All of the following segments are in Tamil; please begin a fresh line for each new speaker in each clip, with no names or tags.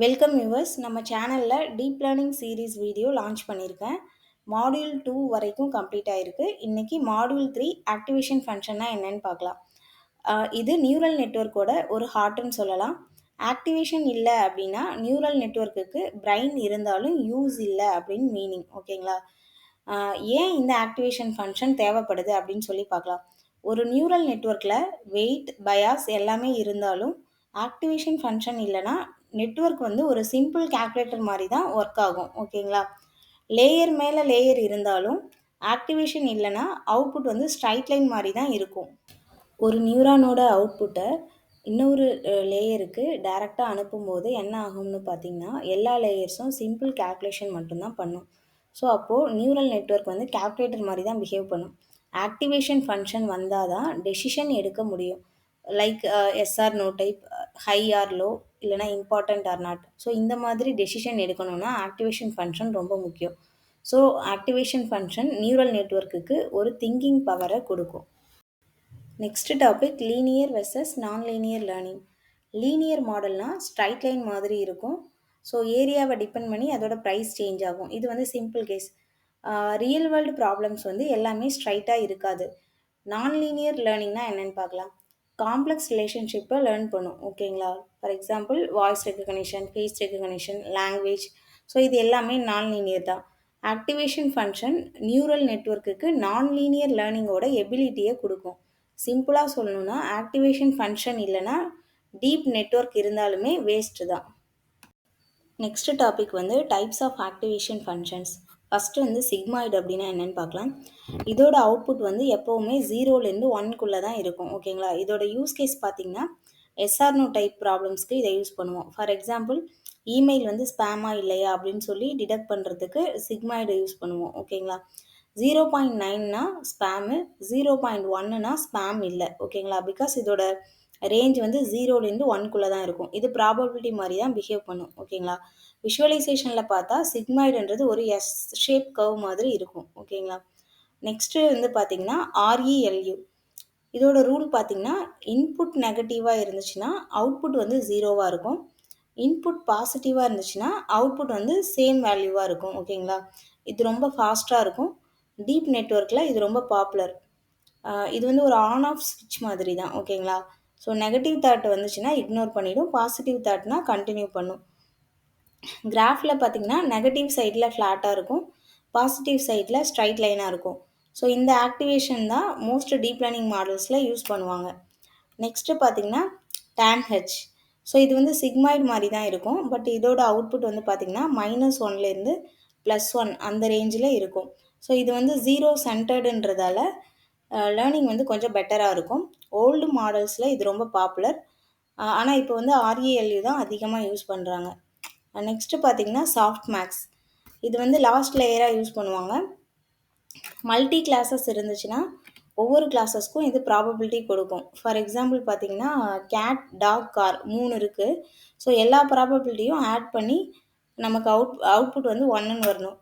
Welcome viewers. நம்ம சேனலில் deep learning series video launch பண்ணியிருக்கேன். மாடியூல் 2 வரைக்கும் கம்ப்ளீட் ஆகிருக்கு. இன்றைக்கி மாடியூல் 3 ஆக்டிவேஷன் ஃபங்க்ஷன்னா என்னன்னு பார்க்கலாம். இது நியூரல் நெட்வொர்க்கோட ஒரு ஹார்ட்னு சொல்லலாம். ஆக்டிவேஷன் இல்லை அப்படின்னா நியூரல் நெட்வொர்க்குக்கு பிரைன் இருந்தாலும் யூஸ் இல்லை அப்படின்னு மீனிங். ஓகேங்களா? ஏன் இந்த ஆக்டிவேஷன் ஃபங்க்ஷன் தேவைப்படுது அப்படின்னு சொல்லி பார்க்கலாம். ஒரு நியூரல் நெட்வொர்க்கில் வெயிட், பயாஸ் எல்லாமே இருந்தாலும் ஆக்டிவேஷன் ஃபங்க்ஷன் இல்லைன்னா நெட்வொர்க் வந்து ஒரு சிம்பிள் கால்குலேட்டர் மாதிரி தான் ஒர்க் ஆகும். ஓகேங்களா? லேயர் மேலே லேயர் இருந்தாலும் ஆக்டிவேஷன் இல்லைன்னா அவுட்புட் வந்து ஸ்ட்ரைட் லைன் மாதிரி தான் இருக்கும். ஒரு நியூரானோட அவுட்புட்டை இன்னொரு லேயருக்கு டைரெக்டாக அனுப்பும்போது என்ன ஆகும்னு பார்த்தீங்கன்னா எல்லா லேயர்ஸும் சிம்பிள் கால்குலேஷன் மட்டும்தான் பண்ணும். ஸோ அப்போது நியூரல் நெட்வொர்க் வந்து கால்குலேட்டர் மாதிரி தான் பிஹேவ் பண்ணும். ஆக்டிவேஷன் ஃபங்க்ஷன் வந்தால் தான் டெசிஷன் எடுக்க முடியும். Like yes or no type, high or low, இல்லைனா இம்பார்ட்டண்ட் ஆர் நாட். ஸோ இந்த மாதிரி டெசிஷன் எடுக்கணும்னா ஆக்டிவேஷன் ஃபங்க்ஷன் ரொம்ப முக்கியம். ஸோ ஆக்டிவேஷன் ஃபங்க்ஷன் நியூரல் நெட்வொர்க்குக்கு ஒரு திங்கிங் பவரை கொடுக்கும். Next topic linear versus nonlinear learning. Linear மாடல்னால் ஸ்ட்ரைட் லைன் மாதிரி இருக்கும். ஸோ ஏரியாவை டிபெண்ட் பண்ணி அதோட ப்ரைஸ் சேஞ்ச் ஆகும். இது வந்து simple case. Real world problems வந்து எல்லாமே ஸ்ட்ரைட்டாக இருக்காது. நான் லீனியர் லேர்னிங்னா என்னென்னு பார்க்கலாம். காம்ப்ளெக்ஸ் ரிலேஷன்ஷிப்பை லேர்ன் பண்ணும். ஓகேங்களா? For example voice recognition, face recognition, language. So இது எல்லாமே நான் லீனியர் தான். ஆக்டிவேஷன் ஃபங்க்ஷன் நியூரல் நெட்வொர்க்குக்கு நான் லீனியர் லேர்னிங்கோட எபிலிட்டியை கொடுக்கும். சிம்பிளாக சொல்லணும்னா ஆக்டிவேஷன் ஃபங்க்ஷன் இல்லைன்னா டீப் நெட்வொர்க் இருந்தாலுமே வேஸ்ட்டு தான். நெக்ஸ்ட் டாபிக் வந்து types of activation functions. First வந்து சிக்மாய்டு அப்படின்னா என்னென்னு பார்க்கலாம். இதோட அவுட்புட் வந்து எப்போவுமே 0லேருந்து 1க்குள்ளே தான் இருக்கும். ஓகேங்களா? இதோட யூஸ் கேஸ் பார்த்திங்கன்னா எஸ்ஆர்னோ டைப் ப்ராப்ளம்ஸ்க்கு இதை யூஸ் பண்ணுவோம். ஃபார் எக்ஸாம்பிள் இமெயில் வந்து ஸ்பேமா இல்லையா அப்படின்னு சொல்லி டிடெக்ட் பண்ணுறதுக்கு சிக்மாய்டை யூஸ் பண்ணுவோம். ஓகேங்களா? 0.9னா ஸ்பேமு, 0.1னா ஸ்பேம் இல்லை. ஓகேங்களா? பிகாஸ் இதோட ரேஞ்ச் வந்து 0லேருந்து 1க்குள்ளே தான் இருக்கும். இது ப்ராபபிலிட்டி மாதிரி தான் பிஹேவ் பண்ணும். ஓகேங்களா? விஷுவலைசேஷனில் பார்த்தா சிக்மாய்டுன்றது ஒரு எஸ் ஷேப் கர்வ் மாதிரி இருக்கும். ஓகேங்களா? நெக்ஸ்ட்டு வந்து பார்த்திங்கன்னா ஆர்இஎல்யூ. இதோட ரூல் பார்த்திங்கன்னா இன்புட் நெகட்டிவாக இருந்துச்சுன்னா அவுட்புட் வந்து 0வாக இருக்கும். இன்புட் பாசிட்டிவாக இருந்துச்சுன்னா அவுட்புட் வந்து சேம் வேல்யூவாக இருக்கும். ஓகேங்களா? இது ரொம்ப ஃபாஸ்ட்டாக இருக்கும். டீப் நெட்வொர்க்கில் இது ரொம்ப பாப்புலர். இது வந்து ஒரு ஆன் ஆஃப் ஸ்விட்ச் மாதிரி தான். ஓகேங்களா? ஸோ நெகட்டிவ் தாட் வந்துச்சுன்னா இக்னோர் பண்ணிவிடும், பாசிட்டிவ் தாட்னா கண்டினியூ பண்ணும். கிராஃபில் பார்த்திங்கன்னா நெகட்டிவ் சைடில் ஃப்ளாட்டாக இருக்கும், பாசிட்டிவ் சைடில் ஸ்ட்ரைட் லைனாக இருக்கும். ஸோ இந்த ஆக்டிவேஷன் தான் மோஸ்ட் டீப் லேர்னிங் மாடல்ஸில் யூஸ் பண்ணுவாங்க. நெக்ஸ்ட்டு பார்த்திங்கன்னா tan-h. ஸோ இது வந்து சிக்மாய்டு மாதிரி தான் இருக்கும். பட் இதோட அவுட்புட் வந்து பார்த்திங்கன்னா -1லேருந்து +1 அந்த ரேஞ்சில் இருக்கும். ஸோ இது வந்து 0 சென்டர்டுன்றதால லேர்னிங் வந்து கொஞ்சம் பெட்டராக இருக்கும். ஓல்டு மாடல்ஸில் இது ரொம்ப பாப்புலர். ஆனால் இப்போ வந்து ஆர்இஎல்யூ தான் அதிகமாக யூஸ் பண்ணுறாங்க. நெக்ஸ்ட்டு பார்த்திங்கன்னா சாஃப்ட் மேக்ஸ். இது வந்து லாஸ்ட் லேயராக யூஸ் பண்ணுவாங்க. மல்டி கிளாஸஸ் இருந்துச்சுன்னா ஒவ்வொரு கிளாஸஸ்க்கும் இது ப்ராபபிலிட்டி கொடுக்கும். ஃபார் எக்ஸாம்பிள் பார்த்திங்கன்னா கேட், டாக், கார் 3 இருக்குது. ஸோ எல்லா ப்ராபபிலிட்டியும் ஆட் பண்ணி நமக்கு அவுட்புட் வந்து 1ன்னு வரணும்.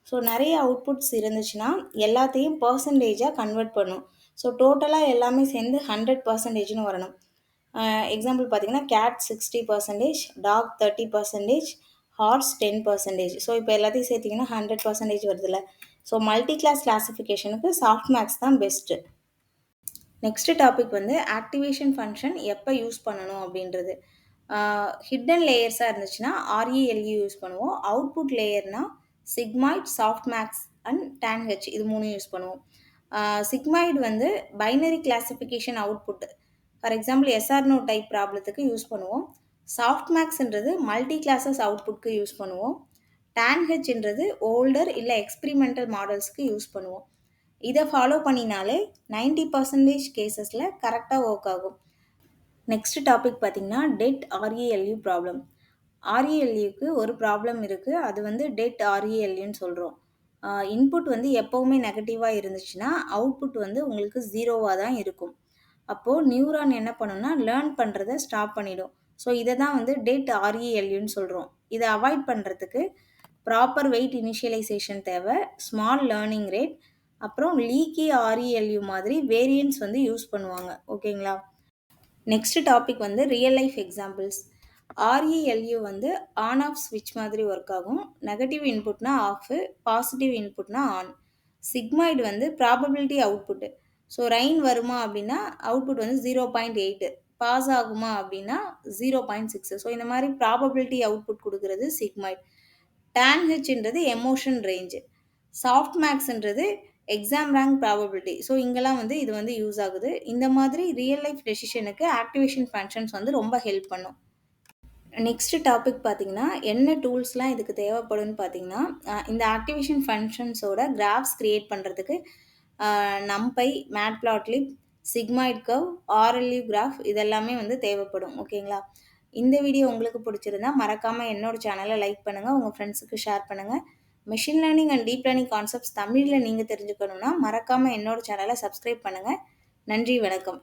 ஸோ நிறைய அவுட்புட்ஸ் இருந்துச்சுன்னா எல்லாத்தையும் பர்சன்டேஜாக கன்வெர்ட் பண்ணும். ஸோ டோட்டலாக எல்லாமே சேர்ந்து 100%ன்னு வரணும். எக்ஸாம்பிள் பார்த்திங்கன்னா கேட் 60%, டாக் 30%, ஹார்ஸ் 10%. ஸோ இப்போ எல்லாத்தையும் சேர்த்திங்கன்னா 100% வருதுல்ல. ஸோ மல்டி கிளாஸ் கிளாஸிஃபிகேஷனுக்கு சாஃப்ட் மேக்ஸ் தான் பெஸ்ட்டு. நெக்ஸ்ட் டாபிக் வந்து ஆக்டிவேஷன் ஃபங்க்ஷன் எப்போ யூஸ் பண்ணணும் அப்படின்றது. ஹிட்டன் லேயர்ஸாக இருந்துச்சுன்னா ஆர்இஎல்யூ யூஸ் பண்ணுவோம். அவுட்புட் லேயர்னால் sigmoid, softmax and tan-h இது 3 யூஸ் பண்ணுவோம். சிக்மாய்டு வந்து binary classification output. For example yes or no type ப்ராப்ளத்துக்கு யூஸ் பண்ணுவோம். சாஃப்ட் மேக்ஸ்ன்றது மல்டி கிளாஸஸ் அவுட்புட்க்கு யூஸ் பண்ணுவோம். tan-hன்றது ஓல்டர் இல்லை எக்ஸ்பிரிமெண்டல் மாடல்ஸ்க்கு யூஸ் பண்ணுவோம். இதை ஃபாலோ பண்ணினாலே 90% கேசஸில் கரெக்டாக ஒர்க் ஆகும். நெக்ஸ்ட் டாபிக் பார்த்திங்கன்னா டெட் ஆர்இஎல்யூ ப்ராப்ளம். ஆர்இஎல்யூக்கு ஒரு ப்ராப்ளம் இருக்குது. அது வந்து டெட் ஆர்இஎல்யூன்னு சொல்கிறோம். இன்புட் வந்து எப்போவுமே நெகட்டிவாக இருந்துச்சுன்னா அவுட்புட் வந்து உங்களுக்கு 0வாக தான் இருக்கும். அப்போது நியூரான் என்ன பண்ணுன்னா லேர்ன் பண்ணுறதை ஸ்டாப் பண்ணிடும். ஸோ இதை தான் வந்து டெட் ஆர்இஎல்யூன்னு சொல்கிறோம். இதை அவாய்ட் பண்ணுறதுக்கு ப்ராப்பர் வெயிட் இனிஷியலைசேஷன் தேவை, ஸ்மால் லேர்னிங் ரேட், அப்புறம் லீக்கி ஆர்இஎல்யூ மாதிரி வேரியன்ட்ஸ் வந்து யூஸ் பண்ணுவாங்க. ஓகேங்களா? நெக்ஸ்ட் டாபிக் வந்து ரியல் லைஃப் எக்ஸாம்பிள்ஸ். RELU வந்து ஆன் ஆஃப் ஸ்விட்ச் மாதிரி ஒர்க் ஆகும். நெகட்டிவ் இன்புட்னா ஆஃபு, பாசிட்டிவ் இன்புட்னா ஆன். சிக்மாய்டு வந்து ப்ராபபிலிட்டி அவுட்புட்டு. ஸோ ரெயின் வருமா அப்படின்னா அவுட்புட் வந்து 0.8. பாஸ் ஆகுமா அப்படின்னா 0.6. ஸோ இந்த மாதிரி ப்ராபபிலிட்டி அவுட்புட் கொடுக்கறது சிக்மாய்டு. டான்ஹெச்ன்றது எமோஷன் ரேஞ்சு. சாஃப்ட் மேக்ஸ்ன்றது எக்ஸாம் ரேங்க் ப்ராபபிலிட்டி. ஸோ இங்கெல்லாம் வந்து இது வந்து யூஸ் ஆகுது. இந்த மாதிரி ரியல் லைஃப் டெசிஷனுக்கு ஆக்டிவேஷன் ஃபங்க்ஷன்ஸ் வந்து ரொம்ப ஹெல்ப் பண்ணும். நெக்ஸ்ட் டாபிக் பார்த்தீங்கன்னா, என்ன டூல்ஸ்லாம் இதுக்கு தேவைப்படும்னு பார்த்தீங்கன்னா, இந்த ஆக்டிவேஷன் ஃபங்ஷன்ஸோட கிராஃப்ஸ் கிரியேட் பண்ணுறதுக்கு நம்பை, மேட்ப்ளாட்லிப், சிக்மாய்ட் கர்வ், ஆர்எல்யூ கிராஃப் இதெல்லாமே வந்து தேவைப்படும். ஓகேங்களா? இந்த வீடியோ உங்களுக்கு பிடிச்சிருந்தா மறக்காமல் என்னோட சேனலை லைக் பண்ணுங்கள், உங்கள் ஃப்ரெண்ட்ஸுக்கு ஷேர் பண்ணுங்கள். Machine learning and deep learning concepts தமிழில் நீங்கள் தெரிஞ்சுக்கணுன்னா மறக்காமல் என்னோட சேனலை சப்ஸ்கிரைப் பண்ணுங்கள். நன்றி, வணக்கம்.